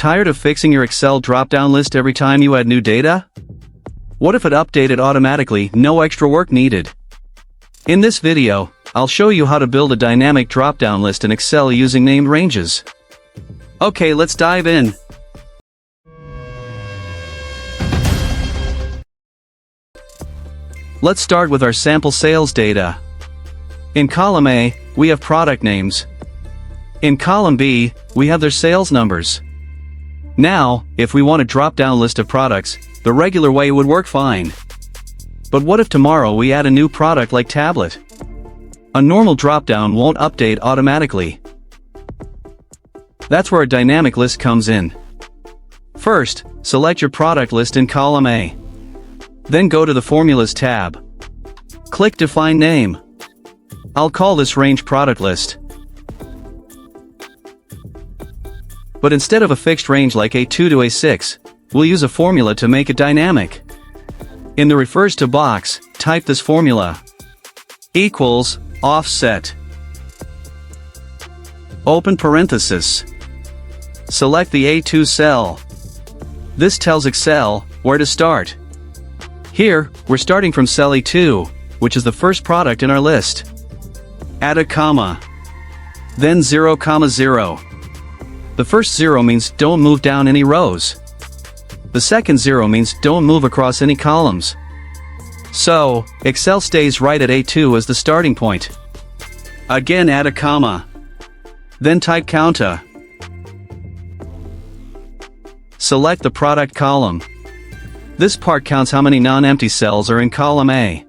Tired of fixing your Excel drop-down list every time you add new data? What if it updated automatically, no extra work needed? In this video, I'll show you how to build a dynamic drop-down list in Excel using named ranges. Okay, let's dive in. Let's start with our sample sales data. In column A, we have product names. In column B, we have their sales numbers. Now, if we want a drop-down list of products, the regular way would work fine. But what if tomorrow we add a new product like tablet? A normal drop-down won't update automatically. That's where a dynamic list comes in. First, select your product list in column A. Then go to the Formulas tab. Click Define Name. I'll call this range Product List. But instead of a fixed range like A2 to A6, we'll use a formula to make it dynamic. In the Refers to box, type this formula. Equals, offset. Open parenthesis. Select the A2 cell. This tells Excel where to start. Here, we're starting from cell A2, which is the first product in our list. Add a comma. Then 0, 0. The first 0 means don't move down any rows. The second 0 means don't move across any columns. So, Excel stays right at A2 as the starting point. Again, add a comma. Then type COUNTA. Select the product column. This part counts how many non-empty cells are in column A.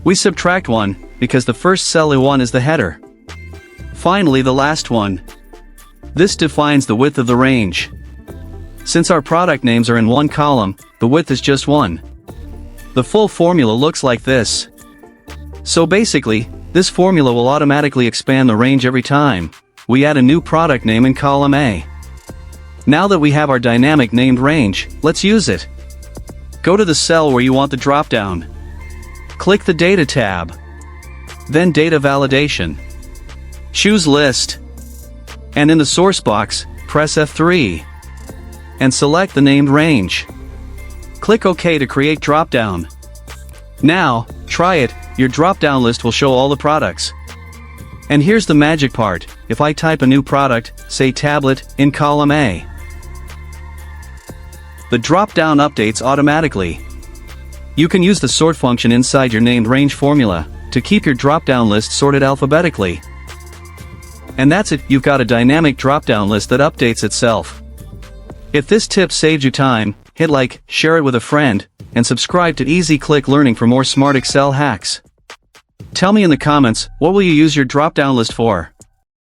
We subtract 1, because the first cell A1 is the header. Finally, the last one. This defines the width of the range. Since our product names are in one column, the width is just 1. The full formula looks like this. So basically, this formula will automatically expand the range every time we add a new product name in column A. Now that we have our dynamic named range, let's use it. Go to the cell where you want the dropdown. Click the Data tab. Then Data Validation. Choose List. And in the source box, press F3. And select the named range. Click OK to create dropdown. Now, try it, your dropdown list will show all the products. And here's the magic part, if I type a new product, say tablet, in column A, the drop-down updates automatically. You can use the sort function inside your named range formula to keep your drop-down list sorted alphabetically. And that's it, you've got a dynamic drop-down list that updates itself. If this tip saved you time, hit like, share it with a friend, and subscribe to Easy Click Learning for more smart Excel hacks. Tell me in the comments, what will you use your drop-down list for?